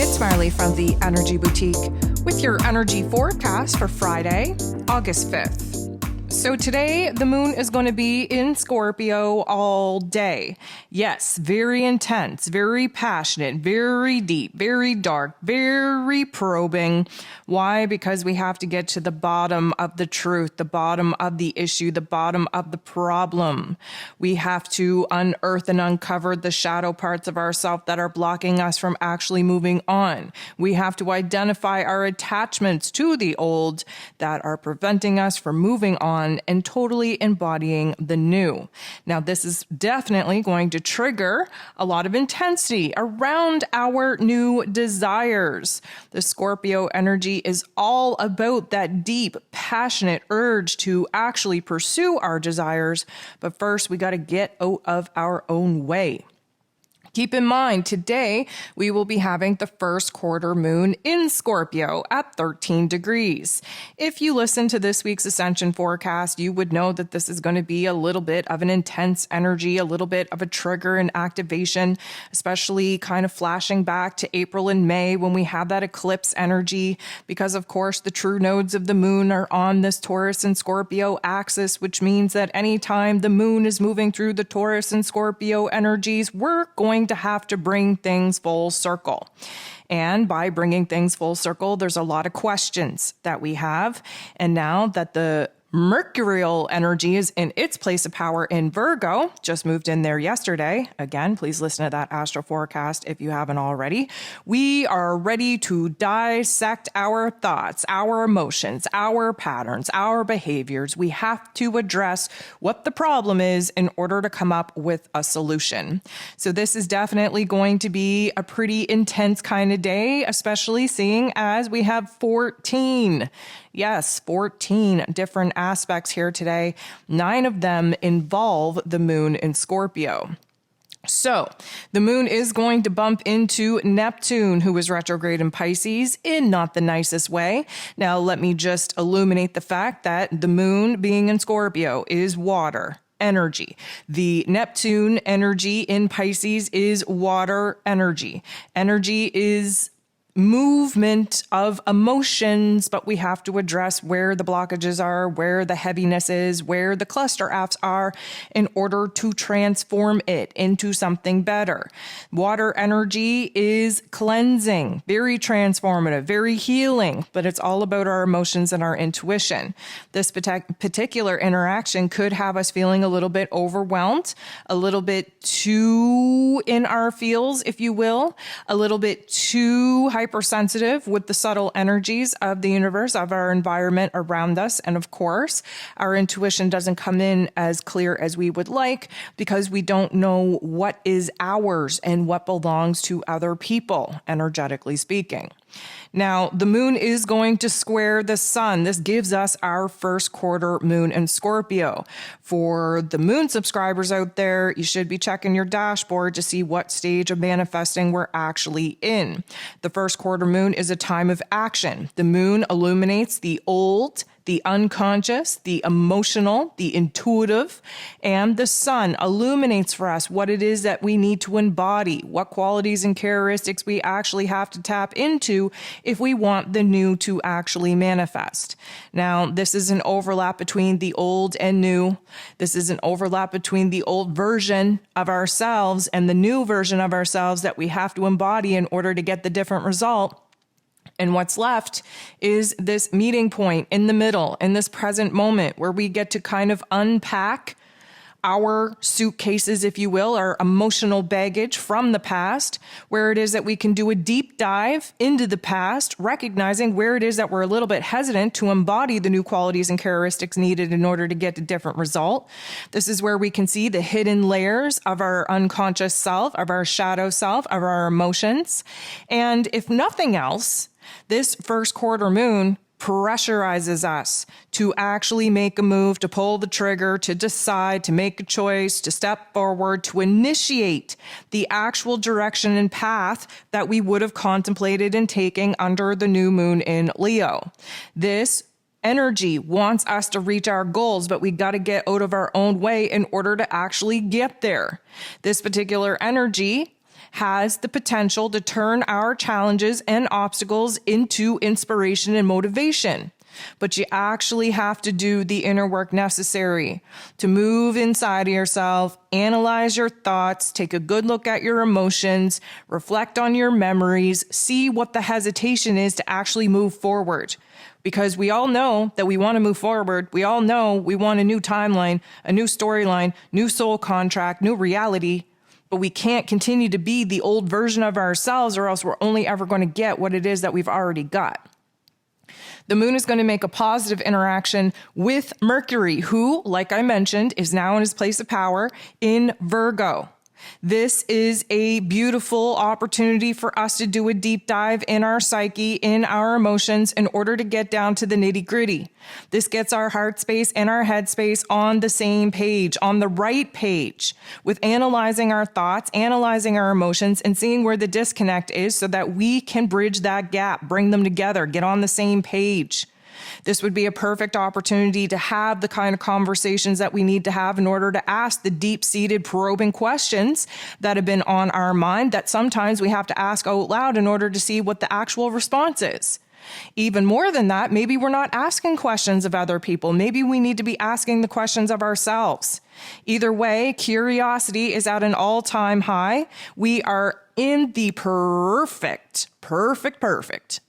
It's Marley from the Energy Boutique with your energy forecast for Friday, August 5th. So today, the moon is going to be in Scorpio all day. Yes, very intense, very passionate, very deep, very dark, very probing. Why? Because we have to get to the bottom of the truth, the bottom of the issue, the bottom of the problem. We have to unearth and uncover the shadow parts of ourselves that are blocking us from actually moving on. We have to identify our attachments to the old that are preventing us from moving on and totally embodying the new. Now, this is definitely going to trigger a lot of intensity around our new desires. The Scorpio energy is all about that deep, passionate urge to actually pursue our desires. But first, we got to get out of our own way. Keep in mind, today we will be having the first quarter moon in Scorpio at 13 degrees. If you listen to this week's ascension forecast, you would know that this is going to be a little bit of an intense energy, a little bit of a trigger and activation, especially kind of flashing back to April and May when we have that eclipse energy, because of course the true nodes of the moon are on this Taurus and Scorpio axis, which means that anytime the moon is moving through the Taurus and Scorpio energies, we're going to have to bring things full circle. And by bringing things full circle, there's a lot of questions that we have. And now that the Mercurial energy is in its place of power in Virgo, just moved in there yesterday. Again, please listen to that astro forecast if you haven't already. We are ready to dissect our thoughts, our emotions, our patterns, our behaviors. We have to address what the problem is in order to come up with a solution. So this is definitely going to be a pretty intense kind of day, especially seeing as we have 14 different aspects here today. 9 of them involve the moon in Scorpio. So the moon is going to bump into Neptune, who is retrograde in Pisces, in not the nicest way. Now, let me just illuminate the fact that the moon being in Scorpio is water energy. The Neptune energy in Pisces is water energy. Energy is movement of emotions, but we have to address where the blockages are, where the heaviness is, where the cluster Fs are in order to transform it into something better. Water energy is cleansing, very transformative, very healing, but it's all about our emotions and our intuition. This particular interaction could have us feeling a little bit overwhelmed, a little bit too in our feels, if you will, a little bit too hypersensitive with the subtle energies of the universe, of our environment around us. And of course, our intuition doesn't come in as clear as we would like because we don't know what is ours and what belongs to other people, energetically speaking. Now, the moon is going to square the sun. This gives us our first quarter moon in Scorpio. For the moon subscribers out there, you should be checking your dashboard to see what stage of manifesting we're actually in. The first quarter moon is a time of action. The moon illuminates the old, the unconscious, the emotional, the intuitive, and the sun illuminates for us what it is that we need to embody, what qualities and characteristics we actually have to tap into if we want the new to actually manifest. Now, this is an overlap between the old and new. This is an overlap between the old version of ourselves and the new version of ourselves that we have to embody in order to get the different result. And what's left is this meeting point in the middle, in this present moment, where we get to kind of unpack our suitcases, if you will, our emotional baggage from the past, where it is that we can do a deep dive into the past, recognizing where it is that we're a little bit hesitant to embody the new qualities and characteristics needed in order to get a different result. This is where we can see the hidden layers of our unconscious self, of our shadow self, of our emotions. And if nothing else, this first quarter moon pressurizes us to actually make a move, to pull the trigger, to decide, to make a choice, to step forward, to initiate the actual direction and path that we would have contemplated in taking under the new moon in Leo. This energy wants us to reach our goals, but we got to get out of our own way in order to actually get there. This particular energy has the potential to turn our challenges and obstacles into inspiration and motivation. But you actually have to do the inner work necessary to move inside of yourself, analyze your thoughts, take a good look at your emotions, reflect on your memories, see what the hesitation is to actually move forward. Because we all know that we want to move forward. We all know we want a new timeline, a new storyline, new soul contract, new reality. But we can't continue to be the old version of ourselves, or else we're only ever going to get what it is that we've already got. The moon is going to make a positive interaction with Mercury, who, like I mentioned, is now in his place of power in Virgo. This is a beautiful opportunity for us to do a deep dive in our psyche, in our emotions, in order to get down to the nitty-gritty. This gets our heart space and our head space on the same page, on the right page, with analyzing our thoughts, analyzing our emotions, and seeing where the disconnect is so that we can bridge that gap, bring them together, get on the same page. This would be a perfect opportunity to have the kind of conversations that we need to have in order to ask the deep-seated probing questions that have been on our mind that sometimes we have to ask out loud in order to see what the actual response is. Even more than that, maybe we're not asking questions of other people. Maybe we need to be asking the questions of ourselves. Either way, curiosity is at an all-time high. We are in the perfect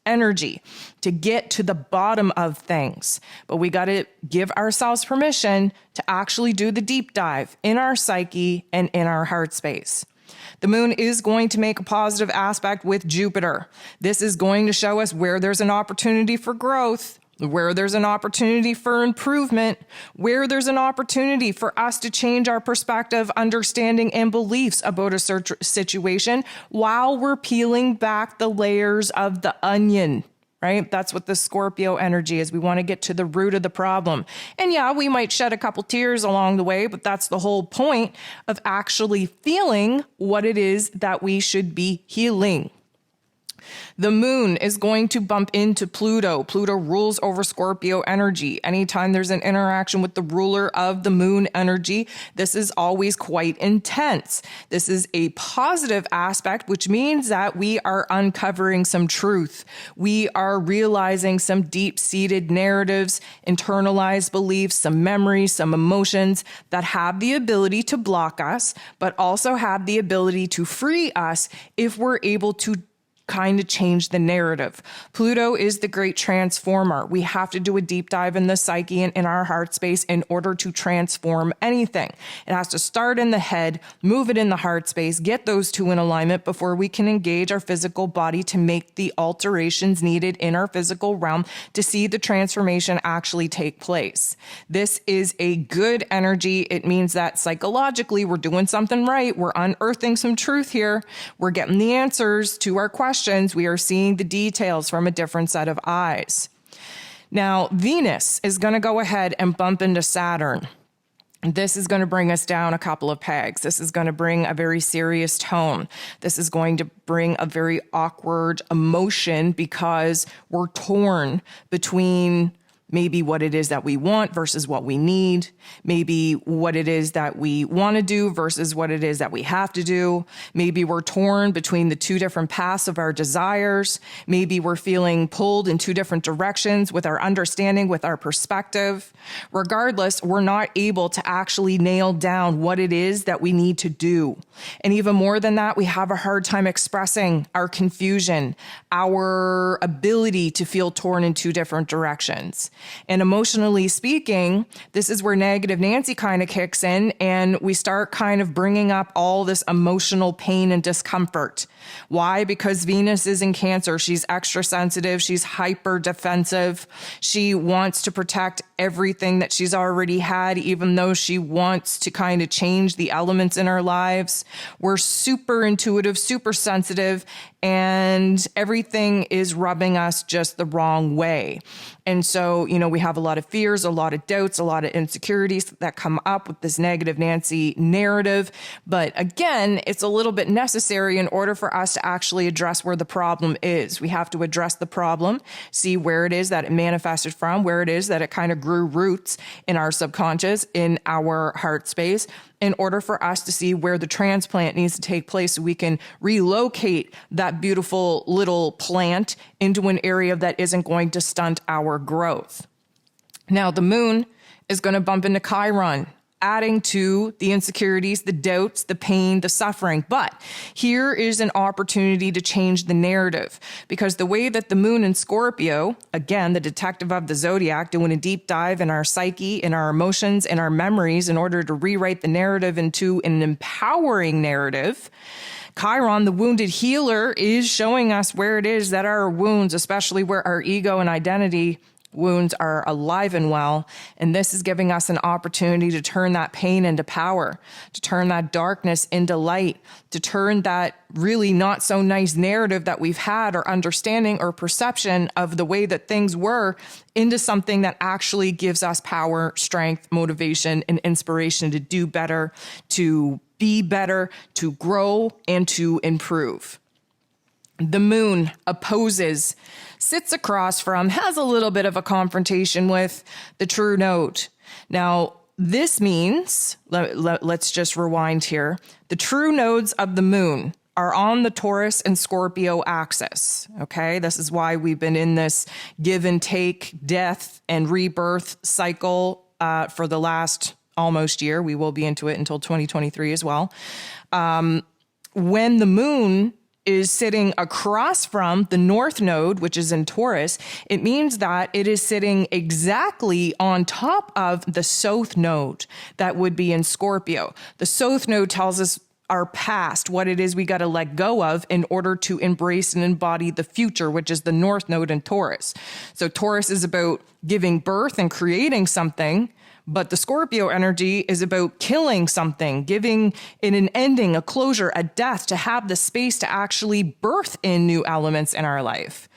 energy to get to the bottom of things. But we got to give ourselves permission to actually do the deep dive in our psyche and in our heart space. The moon is going to make a positive aspect with Jupiter. This is going to show us where there's an opportunity for growth, where there's an opportunity for improvement, where there's an opportunity for us to change our perspective, understanding, and beliefs about a situation while we're peeling back the layers of the onion. Right? That's what the Scorpio energy is. We want to get to the root of the problem. And yeah, we might shed a couple tears along the way, but that's the whole point of actually feeling what it is that we should be healing. The moon is going to bump into Pluto. Pluto rules over Scorpio energy. Anytime there's an interaction with the ruler of the moon energy, this is always quite intense. This is a positive aspect, which means that we are uncovering some truth. We are realizing some deep-seated narratives, internalized beliefs, some memories, some emotions that have the ability to block us, but also have the ability to free us if we're able to kind of change the narrative. Pluto is the great transformer. We have to do a deep dive in the psyche and in our heart space in order to transform anything. It has to start in the head, move it in the heart space, get those two in alignment before we can engage our physical body to make the alterations needed in our physical realm to see the transformation actually take place. This is a good energy. It means that psychologically we're doing something right. We're unearthing some truth here. We're getting the answers to our questions. We are seeing the details from a different set of eyes. Now, Venus is going to go ahead and bump into Saturn. This is going to bring us down a couple of pegs. This is going to bring a very serious tone. This is going to bring a very awkward emotion because we're torn between maybe what it is that we want versus what we need, maybe what it is that we want to do versus what it is that we have to do. Maybe we're torn between the two different paths of our desires. Maybe we're feeling pulled in two different directions with our understanding, with our perspective. Regardless, we're not able to actually nail down what it is that we need to do. And even more than that, we have a hard time expressing our confusion, our ability to feel torn in two different directions. And emotionally speaking, this is where Negative Nancy kind of kicks in and we start kind of bringing up all this emotional pain and discomfort. Why? Because Venus is in Cancer. She's extra sensitive. She's hyper defensive. She wants to protect everything that she's already had, even though she wants to kind of change the elements in our lives. We're super intuitive, super sensitive, and everything is rubbing us just the wrong way. And so, we have a lot of fears, a lot of doubts, a lot of insecurities that come up with this Negative Nancy narrative. But again, it's a little bit necessary in order for for us to actually address where the problem is. We have to address the problem, see where it is that it manifested from, where it is that it kind of grew roots in our subconscious, in our heart space, in order for us to see where the transplant needs to take place so we can relocate that beautiful little plant into an area that isn't going to stunt our growth. Now, the moon is going to bump into Chiron, adding to the insecurities, the doubts, the pain, the suffering. But here is an opportunity to change the narrative, because the way that the moon in Scorpio, again, the detective of the zodiac, doing a deep dive in our psyche, in our emotions, in our memories, in order to rewrite the narrative into an empowering narrative, Chiron, the wounded healer, is showing us where it is that our wounds, especially where our ego and identity wounds, are alive and well. And this is giving us an opportunity to turn that pain into power, to turn that darkness into light, to turn that really not so nice narrative that we've had, or understanding or perception of the way that things were, into something that actually gives us power, strength, motivation, and inspiration to do better, to be better, to grow, and to improve. The moon opposes, sits across from, has a little bit of a confrontation with the true node. Now, this means, let's just rewind here. The true nodes of the moon are on the Taurus and Scorpio axis. Okay, this is why we've been in this give and take, death and rebirth cycle for the last almost year. We will be into it until 2023 as well. When the moon is sitting across from the north node, which is in Taurus, it means that it is sitting exactly on top of the south node that would be in Scorpio. The south node tells us our past, what it is we got to let go of in order to embrace and embody the future, which is the north node in Taurus. So Taurus is about giving birth and creating something, but the Scorpio energy is about killing something, giving it an ending, a closure, a death, to have the space to actually birth in new elements in our life.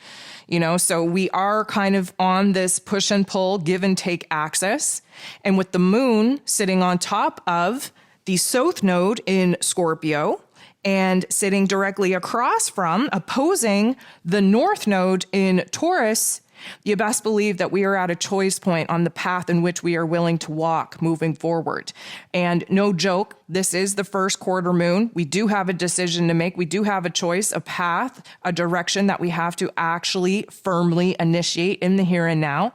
You know, so we are kind of on this push and pull, give and take axis. And with the moon sitting on top of the south node in Scorpio and sitting directly across from, opposing the north node in Taurus, you best believe that we are at a choice point on the path in which we are willing to walk moving forward. And no joke, this is the first quarter moon. We do have a decision to make. We do have a choice, a path, a direction that we have to actually firmly initiate in the here and now.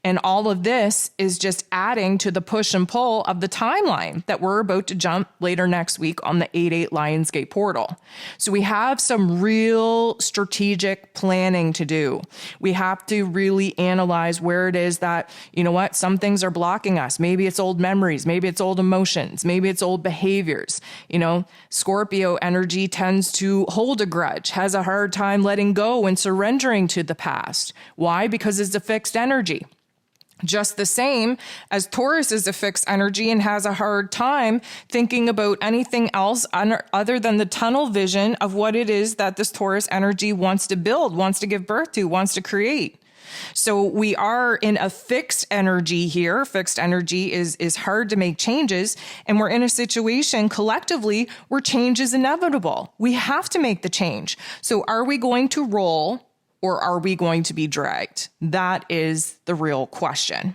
And all of this is just adding to the push and pull of the timeline that we're about to jump later next week on the 8/8 Lionsgate portal. So we have some real strategic planning to do. We have to really analyze where it is that, you know what, some things are blocking us. Maybe it's old memories. Maybe it's old emotions. Maybe it's old behaviors. You know, Scorpio energy tends to hold a grudge, has a hard time letting go and surrendering to the past. Why? Because it's a fixed energy. Just the same as Taurus is a fixed energy and has a hard time thinking about anything else other than the tunnel vision of what it is that this Taurus energy wants to build, wants to give birth to, wants to create. So we are in a fixed energy here. Fixed energy is hard to make changes. And we're in a situation collectively where change is inevitable. We have to make the change. So are we going to roll, or are we going to be dragged? That is the real question.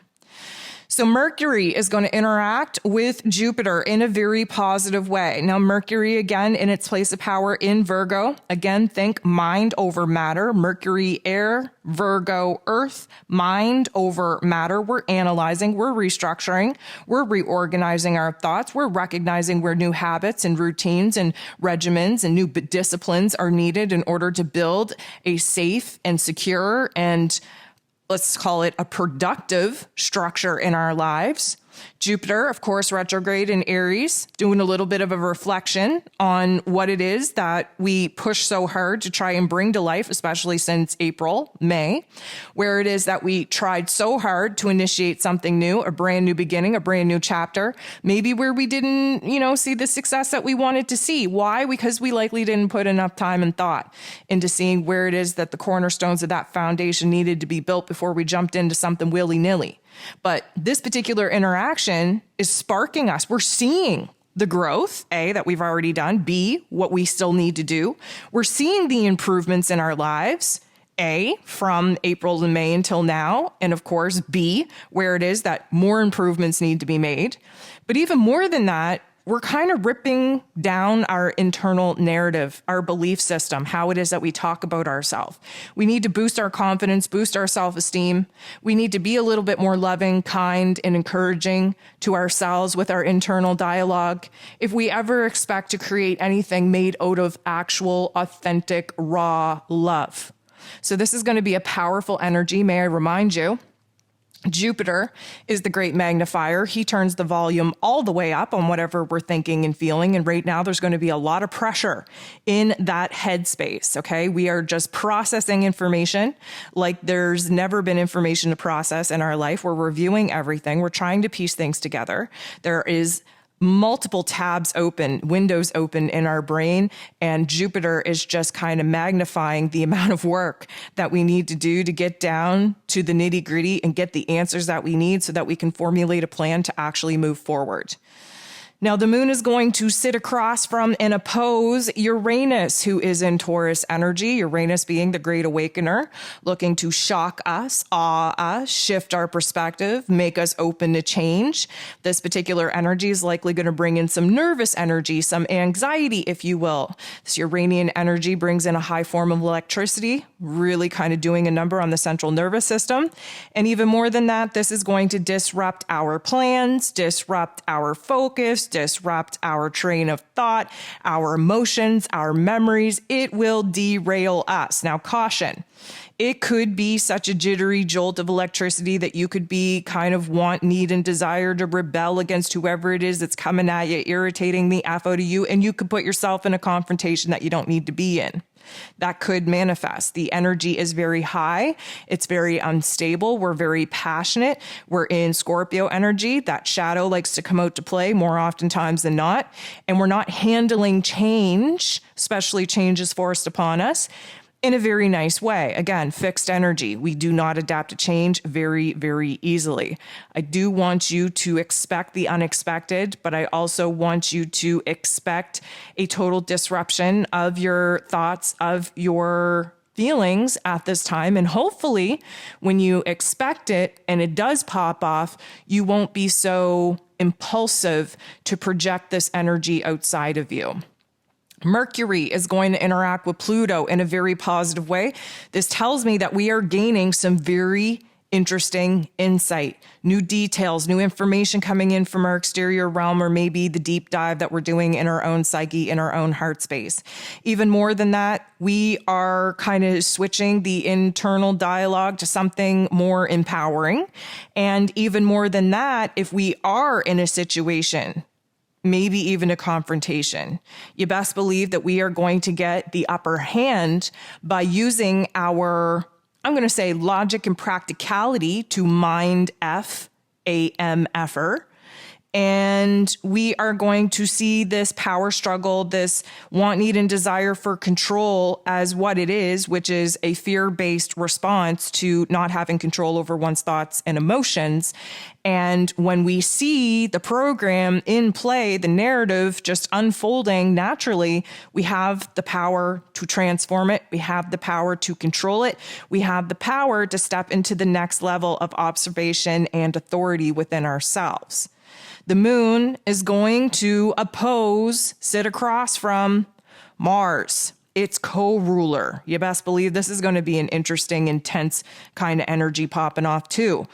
So Mercury is going to interact with Jupiter in a very positive way. Now, Mercury, again, in its place of power in Virgo. Again, think mind over matter. Mercury, air, Virgo, earth, mind over matter. We're analyzing, we're restructuring, we're reorganizing our thoughts. We're recognizing where new habits and routines and regimens and new disciplines are needed in order to build a safe and secure and, let's call it, a productive structure in our lives. Jupiter, of course, retrograde in Aries, doing a little bit of a reflection on what it is that we push so hard to try and bring to life, especially since April, May, where it is that we tried so hard to initiate something new, a brand new beginning, a brand new chapter, maybe where we didn't, see the success that we wanted to see. Why? Because we likely didn't put enough time and thought into seeing where it is that the cornerstones of that foundation needed to be built before we jumped into something willy-nilly. But this particular interaction is sparking us. We're seeing the growth, A, that we've already done, B, what we still need to do. We're seeing the improvements in our lives, A, from April to May until now, and of course, B, where it is that more improvements need to be made. But even more than that, we're kind of ripping down our internal narrative, our belief system, how it is that we talk about ourselves. We need to boost our confidence, boost our self-esteem. We need to be a little bit more loving, kind, and encouraging to ourselves with our internal dialogue. If we ever expect to create anything made out of actual, authentic, raw love. So this is going to be a powerful energy, may I remind you. Jupiter is the great magnifier. He turns the volume all the way up on whatever we're thinking and feeling. And right now there's going to be a lot of pressure in that headspace. Okay. We are just processing information like there's never been information to process in our life. We're reviewing everything. We're trying to piece things together. There is multiple tabs open, windows open in our brain, and Jupiter is just kind of magnifying the amount of work that we need to do to get down to the nitty gritty and get the answers that we need so that we can formulate a plan to actually move forward. Now, the moon is going to sit across from and oppose Uranus, who is in Taurus energy, Uranus being the great awakener, looking to shock us, awe us, shift our perspective, make us open to change. This particular energy is likely going to bring in some nervous energy, some anxiety, if you will. This Uranian energy brings in a high form of electricity, really kind of doing a number on the central nervous system. And even more than that, this is going to disrupt our plans, disrupt our focus, disrupt our train of thought, our emotions, our memories. It will derail us. Now, caution. It could be such a jittery jolt of electricity that you could be kind of want, need, and desire to rebel against whoever it is that's coming at you, irritating the F out of you, and you could put yourself in a confrontation that you don't need to be in. That could manifest. The energy is very high. It's very unstable. We're very passionate. We're in Scorpio energy. That shadow likes to come out to play more oftentimes than not. And we're not handling change, especially change is forced upon us, in a very nice way. Again, fixed energy. We do not adapt to change very, very easily. I do want you to expect the unexpected, but I also want you to expect a total disruption of your thoughts, of your feelings at this time. And hopefully when you expect it and it does pop off, you won't be so impulsive to project this energy outside of you. Mercury is going to interact with Pluto in a very positive way. This tells me that we are gaining some very interesting insight, new details, new information coming in from our exterior realm, or maybe the deep dive that we're doing in our own psyche, in our own heart space. Even more than that, we are kind of switching the internal dialogue to something more empowering. And even more than that, if we are in a situation, maybe even a confrontation, you best believe that we are going to get the upper hand by using our, I'm going to say, logic and practicality to mind F, A-M-F-er. And we are going to see this power struggle, this want, need, and desire for control as what it is, which is a fear-based response to not having control over one's thoughts and emotions. And when we see the program in play, the narrative just unfolding naturally, we have the power to transform it. We have the power to control it. We have the power to step into the next level of observation and authority within ourselves. The moon is going to sit across from Mars, its co-ruler. You best believe this is going to be an interesting, intense kind of energy popping off too.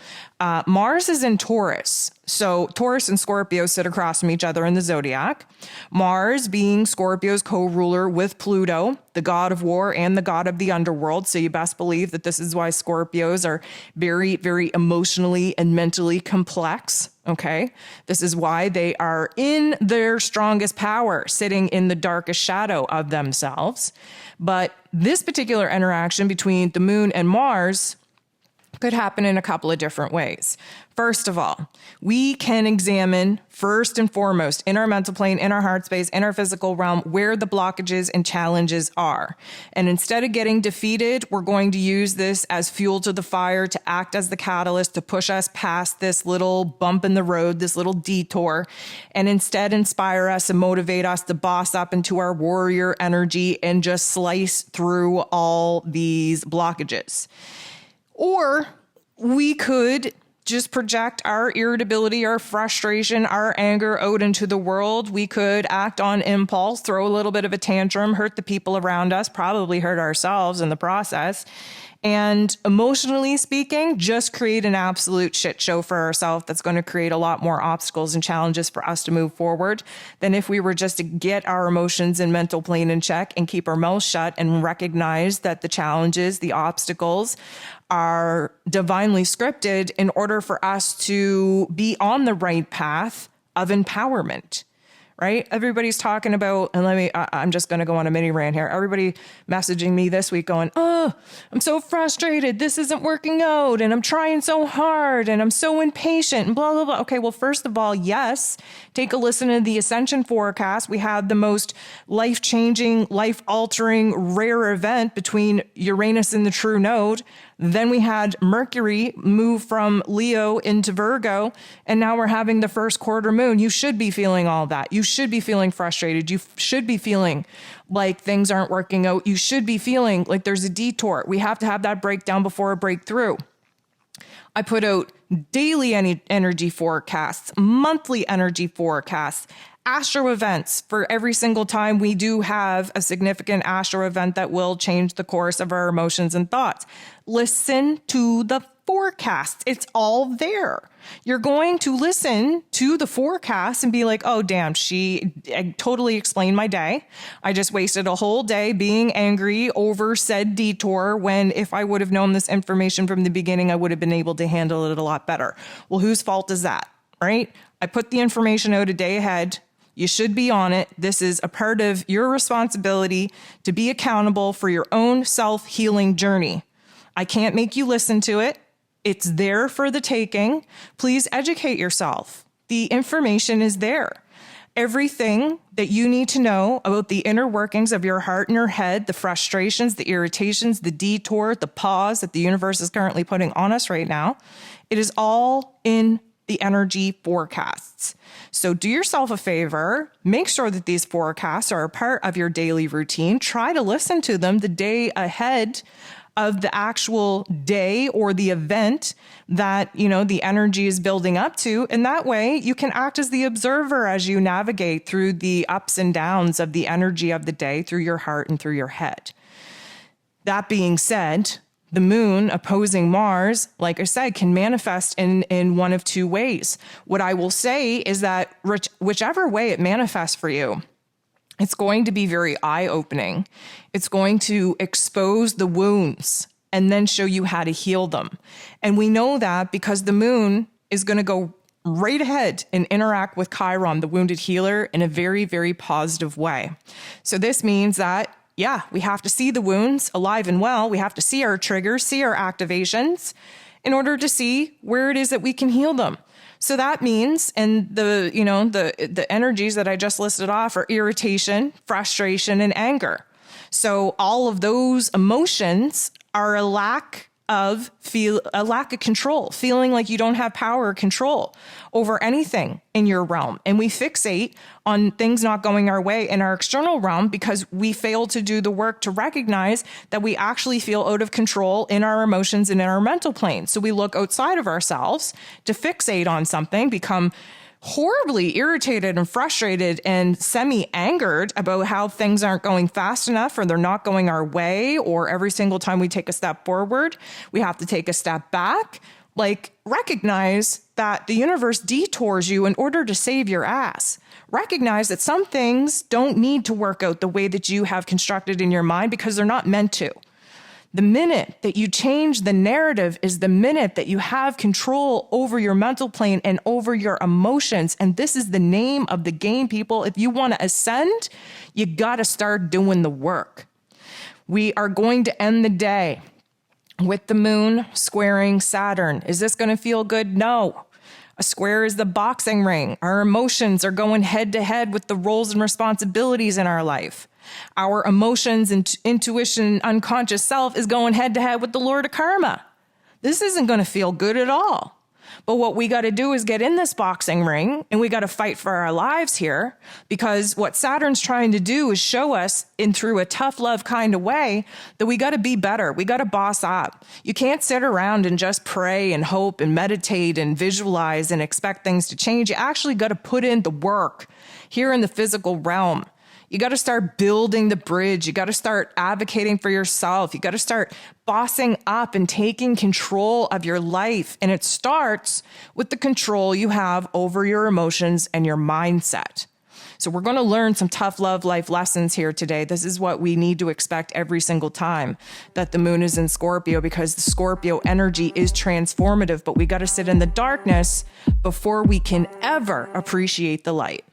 Mars is in Taurus. So Taurus and Scorpio sit across from each other in the zodiac. Mars being Scorpio's co-ruler with Pluto, the god of war and the god of the underworld. So you best believe that this is why Scorpios are very, very emotionally and mentally complex. Okay. This is why they are in their strongest power, sitting in the darkest shadow of themselves. But this particular interaction between the moon and Mars could happen in a couple of different ways. First of all, we can examine first and foremost in our mental plane, in our heart space, in our physical realm, where the blockages and challenges are. And instead of getting defeated, we're going to use this as fuel to the fire to act as the catalyst to push us past this little bump in the road, this little detour, and instead inspire us and motivate us to boss up into our warrior energy and just slice through all these blockages. Or we could just project our irritability, our frustration, our anger out into the world. We could act on impulse, throw a little bit of a tantrum, hurt the people around us, probably hurt ourselves in the process. And emotionally speaking, just create an absolute shit show for ourselves that's going to create a lot more obstacles and challenges for us to move forward than if we were just to get our emotions and mental plane in check and keep our mouth shut and recognize that the challenges, the obstacles are divinely scripted in order for us to be on the right path of empowerment. Right? Everybody's talking about, and I'm just going to go on a mini rant here. Everybody messaging me this week going, oh, I'm so frustrated. This isn't working out. And I'm trying so hard and I'm so impatient and blah, blah, blah. Okay. Well, first of all, yes, take a listen to the ascension forecast. We had the most life-changing, life-altering, rare event between Uranus and the true node. Then we had Mercury move from Leo into Virgo, and now we're having the first quarter moon. You should be feeling all that. You should be feeling frustrated. You should be feeling like things aren't working out. You should be feeling like there's a detour. We have to have that breakdown before a breakthrough. I put out daily energy forecasts, monthly energy forecasts, astro events for every single time we do have a significant astro event that will change the course of our emotions and thoughts. Listen to the forecast. It's all there. You're going to listen to the forecast and be like, oh, damn, I totally explained my day. I just wasted a whole day being angry over said detour when if I would have known this information from the beginning, I would have been able to handle it a lot better. Well, whose fault is that, right? I put the information out a day ahead. You should be on it. This is a part of your responsibility to be accountable for your own self-healing journey. I can't make you listen to it. It's there for the taking. Please educate yourself. The information is there. Everything that you need to know about the inner workings of your heart and your head, the frustrations, the irritations, the detour, the pause that the universe is currently putting on us right now, it is all in the energy forecasts. So do yourself a favor, make sure that these forecasts are a part of your daily routine. Try to listen to them the day ahead of the actual day or the event that, the energy is building up to. And that way you can act as the observer as you navigate through the ups and downs of the energy of the day through your heart and through your head. That being said, the moon opposing Mars, like I said, can manifest in one of two ways. What I will say is that whichever way it manifests for you, it's going to be very eye-opening. It's going to expose the wounds and then show you how to heal them. And we know that because the moon is going to go right ahead and interact with Chiron, the wounded healer, in a very, very positive way. So this means that we have to see the wounds alive and well. We have to see our triggers, see our activations in order to see where it is that we can heal them. So that means, and the energies that I just listed off are irritation, frustration, and anger. So all of those emotions are a lack of control, feeling like you don't have power or control over anything in your realm. And we fixate on things not going our way in our external realm because we fail to do the work to recognize that we actually feel out of control in our emotions and in our mental plane. So we look outside of ourselves to fixate on something, become horribly irritated and frustrated and semi-angered about how things aren't going fast enough or they're not going our way, or every single time we take a step forward, we have to take a step back. Recognize that the universe detours you in order to save your ass. Recognize that some things don't need to work out the way that you have constructed in your mind because they're not meant to. The minute that you change the narrative is the minute that you have control over your mental plane and over your emotions. And this is the name of the game, people. If you want to ascend, you got to start doing the work. We are going to end the day with the moon squaring Saturn. Is this going to feel good? No. A square is the boxing ring. Our emotions are going head to head with the roles and responsibilities in our life. Our emotions and intuition, unconscious self is going head to head with the Lord of Karma. This isn't going to feel good at all. But what we got to do is get in this boxing ring, and we got to fight for our lives here, because what Saturn's trying to do is show us in through a tough love kind of way that we got to be better. We got to boss up. You can't sit around and just pray and hope and meditate and visualize and expect things to change. You actually got to put in the work here in the physical realm. You got to start building the bridge. You got to start advocating for yourself. You got to start bossing up and taking control of your life. And it starts with the control you have over your emotions and your mindset. So we're going to learn some tough love life lessons here today. This is what we need to expect every single time that the moon is in Scorpio, because the Scorpio energy is transformative, but we got to sit in the darkness before we can ever appreciate the light.